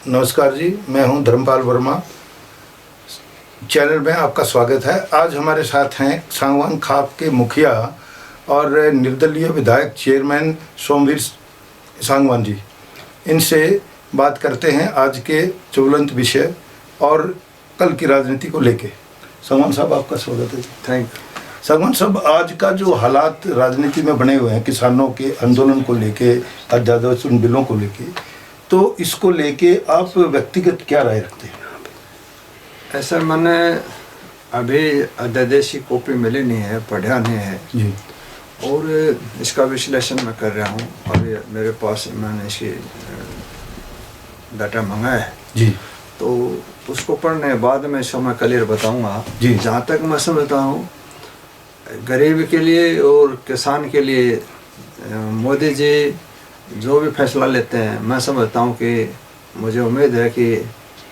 नमस्कार जी, मैं हूं धर्मपाल वर्मा। चैनल में आपका स्वागत है। आज हमारे साथ हैं सांगवान खाप के मुखिया और निर्दलीय विधायक चेयरमैन सोमवीर सांगवान जी। इनसे बात करते हैं आज के ज्वलंत विषय और कल की राजनीति को लेके। सांगवान साहब, आपका स्वागत है। Thank you. सांगवान साहब, आज का जो हालात राजनीति में बने हुए हैं किसानों के आंदोलन को लेके, अध्यादेशन बिलों को लेके, तो इसको लेके आप व्यक्तिगत क्या राय रखते हैं? ऐसा मैंने अभी अध्यादेश की कॉपी मिली नहीं है, पढ़ा नहीं है जी, और इसका विश्लेषण मैं कर रहा हूँ। अभी मेरे पास मैंने इसकी डाटा मंगाया है जी, तो उसको पढ़ने के बाद में इसको मैं क्लियर बताऊँगा। जी। जहाँ तक मैं समझता हूँ, गरीब के लिए और किसान के लिए मोदी जी जो भी फैसला लेते हैं, मैं समझता हूँ कि मुझे उम्मीद है कि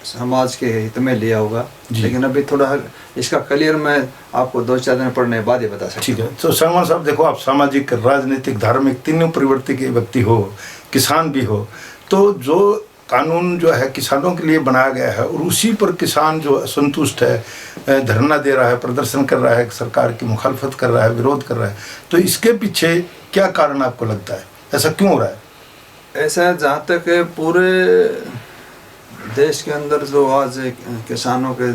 समाज के हित में लिया होगा। लेकिन अभी थोड़ा इसका क्लियर मैं आपको 2-4 दिन पढ़ने के बाद ही बता सकता हूँ। ठीक है। तो सांगवान साहब, देखो, आप सामाजिक, राजनीतिक, धार्मिक तीनों प्रवृत्ति के व्यक्ति हो, किसान भी हो, तो जो कानून जो है किसानों के लिए बनाया गया है और उसी पर किसान जो असंतुष्ट है, धरना दे रहा है, प्रदर्शन कर रहा है, सरकार की मुखालफत कर रहा है, विरोध कर रहा है, तो इसके पीछे क्या कारण आपको लगता है? ऐसा क्यों हो रहा है? ऐसा जहाँ तक पूरे देश के अंदर जो आज किसानों के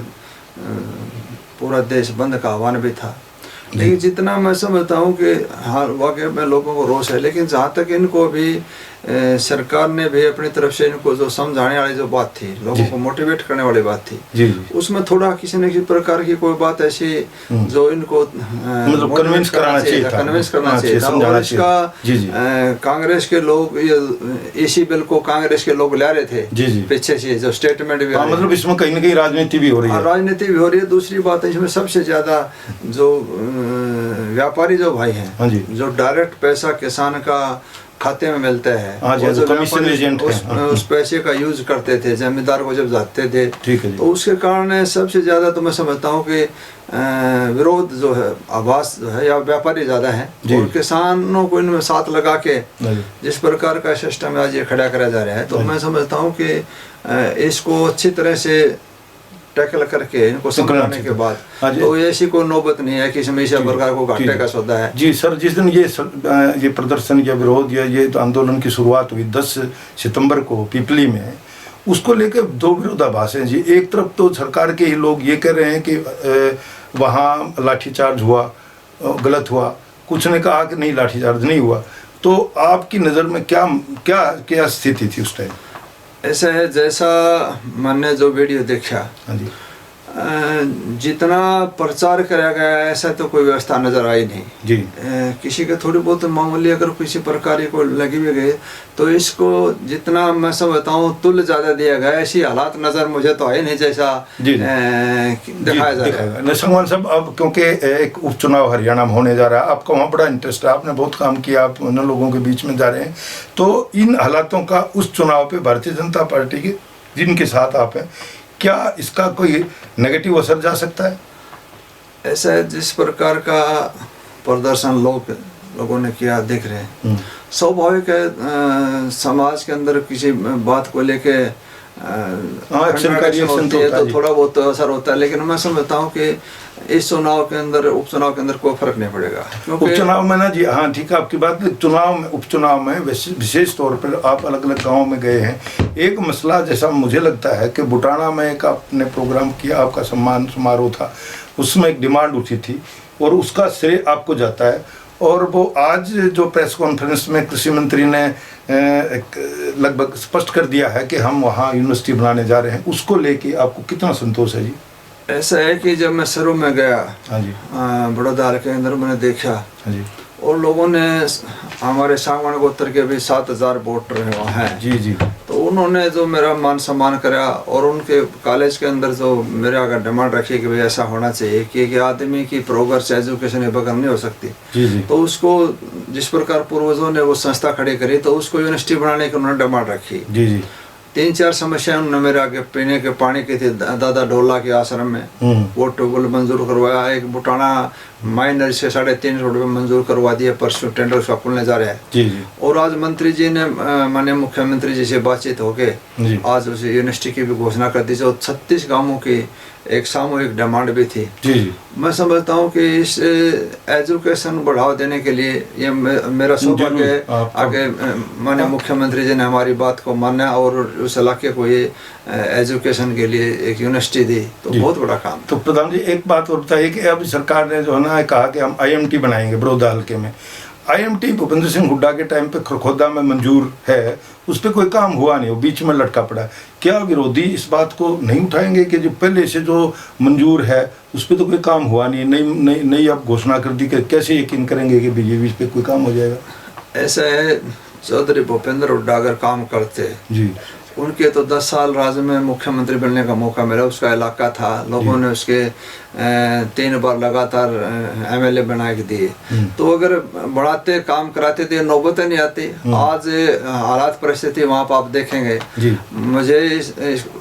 पूरा देश बंद का आह्वान भी था, लेकिन जितना मैं समझता हूँ कि हाँ वाकई में लोगों को रोष है, लेकिन जहाँ तक इनको भी सरकार ने भी अपनी तरफ से इनको जो समझाने वाली जो बात थी, लोगों को मोटिवेट करने वाली बात थी, जी, उसमें थोड़ा किसी न किसी प्रकार की कोई बात ऐसी जो इनको मतलब कन्विंस करना चाहिए था। और इसका कांग्रेस के लोग, इसी बिल को कांग्रेस के लोग ला रहे थे पीछे से, जो स्टेटमेंट भी, मतलब इसमें कहीं ना कहीं राजनीति भी हो रही है। राजनीति भी हो रही है। दूसरी बात है, इसमें सबसे ज्यादा जो व्यापारी जो भाई हैं, जो डायरेक्ट पैसा किसान का खाते में मिलता है, जो कमीशन एजेंट उस पैसे का यूज करते थे, जमींदार को जब जाते थे, तो उसके कारण सबसे ज्यादा तो मैं समझता हूँ कि विरोध जो है, आवाज जो है, या व्यापारी ज्यादा है, और किसानों को इनमें साथ लगा के जिस प्रकार का सिस्टम आज ये खड़ा करा जा रहा है, तो मैं समझता हूँ कि इसको अच्छी तरह से टैकल करके इनको समझाने के बाद तो ऐसी कोई नौबत नहीं है कि हमेशा प्रकार को घाटे का सौदा है। जी सर, जिस दिन ये प्रदर्शन या विरोध या ये आंदोलन की शुरुआत हुई 10 सितंबर को पीपली में, उसको लेकर दो विरोधाभास हैं जी। एक तरफ तो सरकार के ही लोग ये कह रहे हैं कि वहाँ लाठीचार्ज हुआ, गलत हुआ, कुछ ने कहा कि नहीं, लाठीचार्ज नहीं हुआ। तो आपकी नज़र में क्या क्या क्या स्थिति थी उस टाइम? ऐसा है, जैसा मैंने जो वीडियो देखा, जितना प्रचार कराया गया ऐसा तो कोई व्यवस्था नजर आई नहीं जी। किसी के थोड़ी बहुत मामूली अगर किसी प्रकार को लगी भी गई, तो इसको जितना मैं समझता हूँ तुल्य ज्यादा दिया गया, ऐसी हालात नजर मुझे तो है नहीं जैसा दिखाया जा रहा है। सांगवान साहब, अब क्योंकि एक उपचुनाव हरियाणा में होने जा रहा है, आपका वहाँ बड़ा इंटरेस्ट है, आपने बहुत काम किया, आप उन लोगों के बीच में जा रहे हैं, तो इन हालातों का उस चुनाव पे भारतीय जनता पार्टी के जिनके साथ आप हैं, क्या इसका कोई नेगेटिव असर जा सकता है? ऐसा है, जिस प्रकार का प्रदर्शन लोगों ने किया देख रहे हैं, स्वाभाविक है समाज के अंदर किसी बात को लेके तो थोड़ा बहुत असर होता है, लेकिन मैं समझता हूँ कि इस चुनाव के अंदर, उपचुनाव के अंदर कोई फर्क नहीं पड़ेगा। उपचुनाव में ना जी, हाँ ठीक है आपकी बात, उपचुनाव में विशेष तौर पर आप अलग अलग गाँव में गए हैं। एक मसला जैसा मुझे लगता है कि बुटाना में एक आपने प्रोग्राम किया, आपका सम्मान समारोह था, उसमें एक डिमांड उठी थी और उसका श्रेय आपको जाता है, और वो आज जो प्रेस कॉन्फ्रेंस में कृषि मंत्री ने लगभग स्पष्ट कर दिया है कि हम वहाँ यूनिवर्सिटी बनाने जा रहे हैं, उसको लेके आपको कितना संतोष है जी? ऐसा है कि जब मैं शुरू में गया, हाँ जी, बड़ौदा के अंदर मैंने देखा, हाँ जी, और लोगों ने हमारे सांगवान गोत्र के भी 7000 वोटर हैं जी जी, तो उन्होंने जो मेरा मान सम्मान करा, और उनके कॉलेज के अंदर जो मेरे अगर डिमांड रखी कि भाई ऐसा होना चाहिए कि आदमी की प्रोग्रेस एजुकेशन के बगैर नहीं हो सकती, जी जी, तो उसको जिस प्रकार पूर्वजों ने वो संस्था खड़ी करी, तो उसको यूनिवर्सिटी बनाने की उन्होंने डिमांड रखी। जी जी, 3-4 समस्याएं उन्होंने मेरे आगे पीने के पानी की थी, दादा ढोला के आश्रम में वो ट्यूबवेल मंजूर करवाया, एक बुटाना माइनर से 3.5 करोड़ रुपये मंजूर करवा दिया, परसों टेंडर उसका खुलने जा रहा है। जी। और आज मंत्री जी ने माननीय मुख्यमंत्री जी से बातचीत होके आज उस यूनिवर्सिटी की भी घोषणा कर दी, जो 36 गांवों की एक सामूहिक डिमांड भी थी। जी। मैं समझता हूँ कि इस एजुकेशन बढ़ावा देने के लिए ये मेरा सौभाग्य है आगे माननीय मुख्यमंत्री जी ने हमारी बात को माना और उस इलाके को ये एजुकेशन के लिए एक यूनिवर्सिटी दी, तो बहुत बड़ा काम। तो प्रधान जी एक बात और बताइए कि अब सरकार ने जो है ना कहा कि हम IMT बनाएंगे बड़ौदा हल्के में। IMT भूपेंद्र सिंह हुड्डा के टाइम पे खरखोदा में मंजूर है, उस पर कोई काम हुआ नहीं, वो बीच में लटका पड़ा है। क्या विरोधी इस बात को नहीं उठाएंगे कि जो पहले से जो मंजूर है उस पर तो कोई काम हुआ नहीं, नई आप घोषणा कर दी, कि कैसे यकीन करेंगे कि बीजेपी इस पर कोई काम हो जाएगा? ऐसा है, चौधरी भूपेंद्र हुड्डा अगर काम करते जी, उनके तो 10 साल राज्य में मुख्यमंत्री बनने का मौका मिला, उसका इलाका था, लोगों ने उसके 3 बार लगातार MLA बना के दिए, तो अगर बढ़ाते काम कराते तो नौबत नहीं आती। आज हालात परिस्थिति वहाँ पर आप देखेंगे, मुझे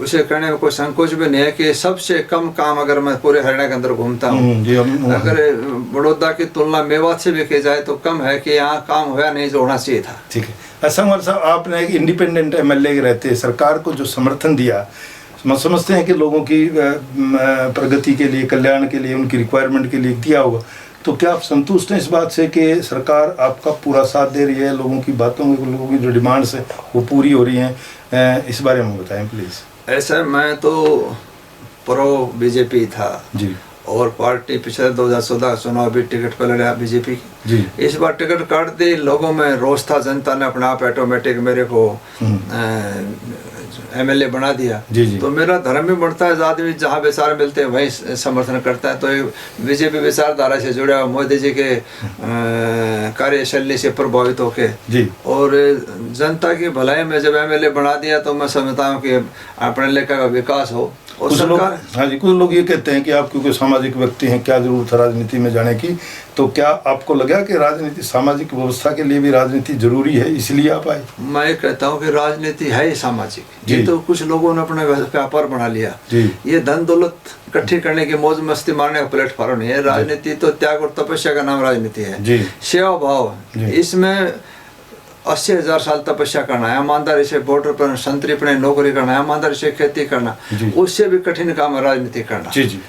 उसे कहने में कोई संकोच भी नहीं है कि सबसे कम काम अगर मैं पूरे हरियाणा के अंदर घूमता हूँ, अगर बड़ौदा की तुलना मेवात से भी की जाए तो कम है कि यहाँ काम हुआ नहीं जो होना चाहिए था। ठीक है। संगवार साहब, आपने एक इंडिपेंडेंट MLA रहते सरकार को जो समर्थन दिया, समझते हैं कि लोगों की प्रगति के लिए, कल्याण के लिए, उनकी रिक्वायरमेंट के लिए दिया होगा, तो क्या आप संतुष्ट हैं इस बात से कि सरकार आपका पूरा साथ दे रही है, लोगों की बातों में, लोगों की जो डिमांड्स है वो पूरी हो रही हैं? इस बारे में बताएं प्लीज़। ऐसा मैं तो प्रो BJP था जी, और पार्टी पिछले 2014 चुनाव भी टिकट पर लड़ा BJP जी। इस बार टिकट काट दी, लोगों में रोष था, जनता ने अपने आप ऑटोमेटिक मेरे को MLA बना दिया जी। तो मेरा धर्म भी बढ़ता है, आदमी जहाँ विचार मिलते हैं वही समर्थन करता है। तो BJP विचारधारा से जुड़ा मोदी जी के कार्यशैली से प्रभावित होके जी, और जनता की भलाई में जब MLA बना दिया तो मैं समझता हूँ कि अपने इलाके का विकास हो। और कुछ लोग, हाँ जी, कुछ लोग ये कहते हैं कि आप क्योंकि सामाजिक व्यक्ति हैं, क्या जरूरत है राजनीति में जाने की, तो क्या आपको लगा कि राजनीति, सामाजिक व्यवस्था के लिए भी राजनीति जरूरी है, इसलिए आप आए? मैं कहता हूँ कि राजनीति है ही सामाजिक, ये तो कुछ लोगों ने अपना व्यापार बना लिया जी। ये धन दौलत इकट्ठी करने की, मौज मस्ती मारने का प्लेटफॉर्म नहीं है। राजनीति तो त्याग और तपस्या का नाम राजनीति है, सेवा भाव। इसमें 80,000 साल तपस्या करना है, ईमानदारी से बॉर्डर पर संतरी पड़े नौकरी करना है, ईमानदारी से खेती करना, उससे भी कठिन काम है राजनीति करना जी जी।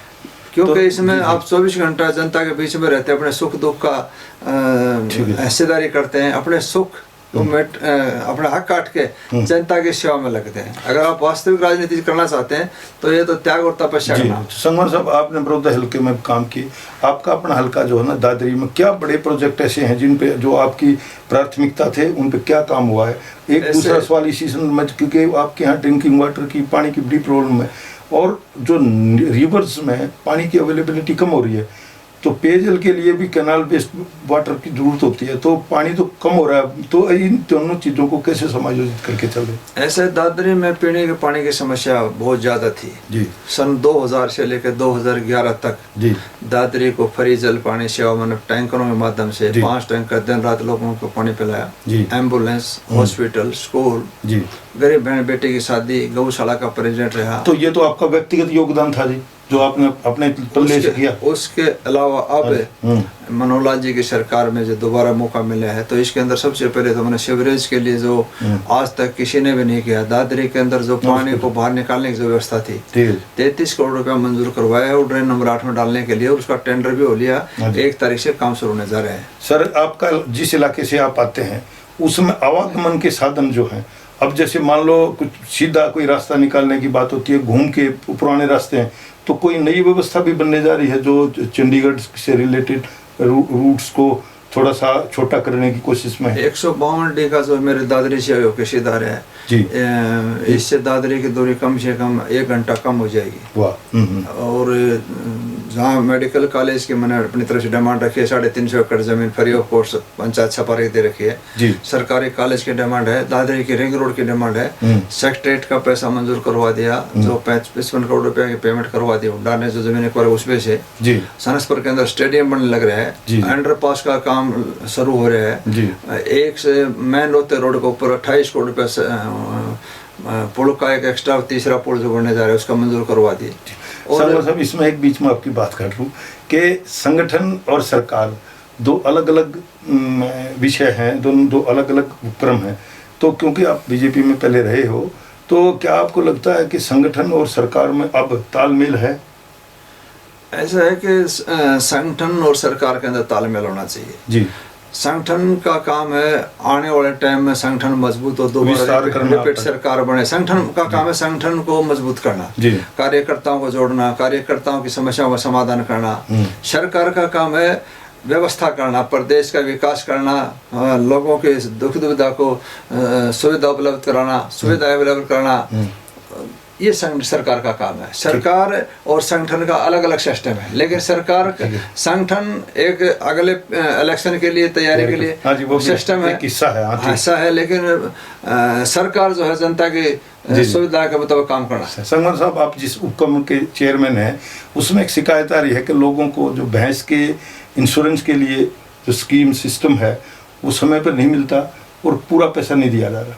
क्योंकि तो, इसमें आप 24 घंटा जनता के बीच में रहते हैं, अपने सुख दुख का हिस्सेदारी करते हैं, अपने सुख तो अपना हक काट के जनता की सेवा में लगते हैं। अगर आप वास्तविक राजनीति करना चाहते हैं तो ये तो त्याग और तपस्या का नाम। संगवार साहब, आपने बड़ौदा हल्के में काम किए, आपका अपना हल्का जो है ना दादरी में, क्या बड़े प्रोजेक्ट ऐसे हैं जिन पे जो आपकी प्राथमिकता थे, उन पे क्या काम हुआ है? एक दूसरा सवाल इसी में, क्योंकि आपके यहाँ ड्रिंकिंग वाटर की, पानी की बड़ी प्रॉब्लम है, और जो रिवर्स में पानी की अवेलेबिलिटी कम हो रही है, तो पेयजल के लिए भी कैनाल बेस्ड वाटर की जरूरत होती है, तो पानी तो कम हो रहा है, तो इन दोनों चीज़ों को कैसे समायोजित करके चल रहे? ऐसे दादरी में पीने के पानी की समस्या बहुत ज़्यादा थी जी। सन 2000 से लेकर 2011 तक जी, दादरी को फ्री जल पानी सेवा मतलब टैंकरों के माध्यम से 5 टैंकर दिन रात लोगों को पानी पिलाया जी। एम्बुलेंस, हॉस्पिटल, स्कूल जी, गरीब बहन बेटे की शादी, गौशाला का प्रेसिडेंट रहा। तो ये तो आपका व्यक्तिगत योगदान था जी, जो आपने अपने पल्ले से किया। उसके अलावा अब मनोहर लाल जी की सरकार में जो दोबारा मौका मिला है, तो इसके अंदर सबसे पहले तो मैंने सीवरेज के लिए जो आज तक किसी ने भी नहीं किया, दादरी के अंदर जो पानी को बाहर निकालने की जो व्यवस्था थी 33 करोड़ रुपया मंजूर करवाया और ड्रेन नंबर 8 में डालने के लिए, उसका टेंडर भी हो लिया, 1 तारीख से काम शुरू होने जा रहे हैं। सर, आपका जिस इलाके से आप आते हैं उसमें आवागमन के साधन जो हैं, अब जैसे मान लो कुछ सीधा कोई रास्ता निकालने की बात होती है, घूम के पुराने रास्ते हैं, तो कोई नई व्यवस्था भी बनने जा रही है जो चंडीगढ़ से रिलेटेड रूट्स को थोड़ा सा छोटा करने की कोशिश में? 152D का जो मेरे दादरी से होकर सीधा है जी, इससे दादरी की दूरी कम से कम 1 घंटा कम हो जाएगी। वाह। और जहाँ मेडिकल कॉलेज की मैंने अपनी तरफ से डिमांड रखी है, 350 एकड़ जमीन फ्री ऑफ कॉस्ट पंचायत छपारी दे रखी है जी। सरकारी कॉलेज की डिमांड है, दादरी की रिंग रोड की डिमांड है, सेक्रेटरेट का पैसा मंजूर करवा दिया, जो 55 करोड़ रुपए की पेमेंट करवा दी हुड्डा ने, जो जमीन पर उसमें से जी। सनसपुर के अंदर स्टेडियम बनने लग रहा है, अंडरपास का काम शुरू हो रहा है जी। एक से मेन रोड के ऊपर 28 करोड़ रुपए पुल का एक एक्स्ट्रा तीसरा पुल जो बनने जा रहा है उसका मंजूर करवा दिए। और साहब इसमें एक बीच में आपकी बात कर लूँ कि संगठन और सरकार दो अलग अलग विषय हैं, दोनों दो अलग अलग उपक्रम हैं। तो क्योंकि आप बीजेपी में पहले रहे हो, तो क्या आपको लगता है कि संगठन और सरकार में अब तालमेल है? ऐसा है कि संगठन और सरकार के अंदर तालमेल होना चाहिए जी। संगठन का काम है आने वाले टाइम में संगठन मजबूत और दोबारा रिपीट सरकार बने। संगठन का काम है संगठन को मजबूत करना, कार्यकर्ताओं को जोड़ना, कार्यकर्ताओं की समस्याओं का समाधान करना। सरकार का काम है व्यवस्था करना, प्रदेश का विकास करना, लोगों के दुख दुविधा को सुविधा उपलब्ध कराना, सुविधा अवेलेबल करना, ये सरकार का काम है। सरकार और संगठन का अलग अलग सिस्टम है, लेकिन सरकार संगठन एक अगले इलेक्शन के लिए तैयारी के लिए सिस्टम है, हिस्सा है, लेकिन सरकार जो है जनता की सुविधा के मुताबिक काम करना है। संगमन साहब, आप जिस उपक्रम के चेयरमैन हैं, उसमें एक शिकायत आ रही है कि लोगों को जो भैंस के इंश्योरेंस के लिए जो स्कीम सिस्टम है वो समय पर नहीं मिलता और पूरा पैसा नहीं दिया जा रहा।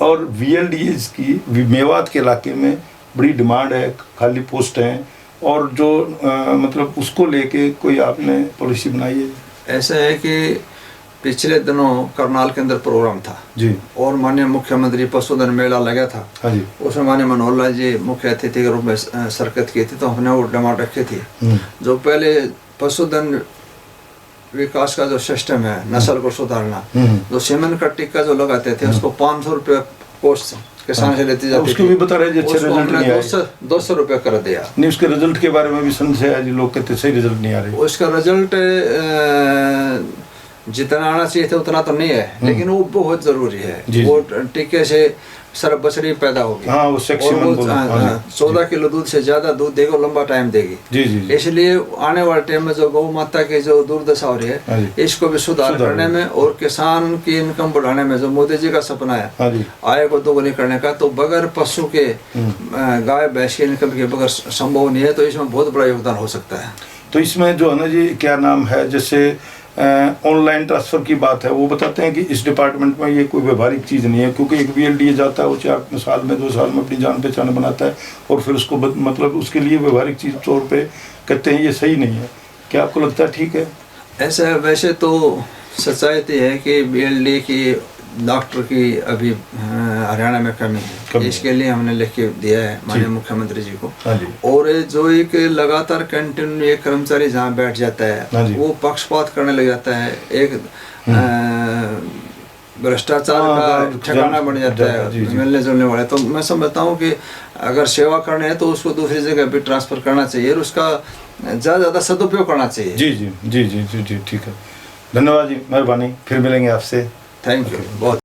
और VLDAs की मेवात के इलाके में बड़ी डिमांड है, खाली पोस्ट हैं, और जो मतलब उसको लेके कोई आपने पॉलिसी बनाई है? ऐसा है कि पिछले दिनों करनाल के अंदर प्रोग्राम था जी, और माननीय मुख्यमंत्री पशुधन मेला लगा था जी। उसमें माननीय मनोहर लाल जी मुख्य अतिथि के रूप में शिरकत की थी। तो हमने वो डिमांड रखी थी, जो पहले पशुधन विकास का जो सिस्टम है, नस्ल को सुधारना, जो सीमेंट का टिक्का जो लगाते थे उसको 500 रुपये कोस्ट किसान से लेती जाती उसको भी बता रहे अच्छे रिजल्ट नहीं आए, 200 रुपये कर दिया। नहीं, उसके रिजल्ट के बारे में भी संशय है जी, लोग कहते सही रिजल्ट नहीं आ रहे। उसका रिजल्ट जितना आना चाहिए था उतना तो नहीं है, लेकिन वो बहुत जरूरी है। वो टिक्के से सर बछड़ी पैदा होगी, हाँ, वो 14 किलो दूध से ज्यादा दूध देगा, लंबा टाइम देगी जी जी। इसलिए आने वाले टाइम में जो गौ माता की जो दुर्दशा हो रही है, इसको भी सुधार करने में और किसान की इनकम बढ़ाने में, जो मोदी जी का सपना है आय को दोगुनी करने का, तो बगैर पशु के गाय भैंस की इनकम के बगैर संभव नहीं है। तो इसमें बहुत बड़ा योगदान हो सकता है। तो इसमें जो है ना जी, क्या नाम है, जैसे ऑनलाइन ट्रांसफ़र की बात है, वो बताते हैं कि इस डिपार्टमेंट में ये कोई व्यवहारिक चीज़ नहीं है, क्योंकि एक VLDA जाता है, वो 4 साल में 2 साल में अपनी जान पहचान बनाता है, और फिर उसको मतलब उसके लिए व्यवहारिक चीज़ तौर पे कहते हैं ये सही नहीं है। क्या आपको लगता है ठीक है? ऐसा है, वैसे तो सच्चाई तो है कि VLDA की डॉक्टर की अभी हरियाणा में कमी है। इसके लिए हमने लिख के दिया है माननीय मुख्यमंत्री जी को। और जो एक लगातार कंटिन्यू एक कर्मचारी जहाँ बैठ जाता है वो पक्षपात करने लग जाता है, एक भ्रष्टाचार का ठिकाना बन जाता है मिलने जुलने वाले। तो मैं समझता हूँ कि अगर सेवा करनी है तो उसको दूसरी जगह भी ट्रांसफ़र करना चाहिए और उसका ज़्यादा सदुपयोग करना चाहिए। जी जी जी जी जी जी, ठीक है, धन्यवाद जी, मेहरबानी, फिर मिलेंगे आपसे। थैंक यू बहुत।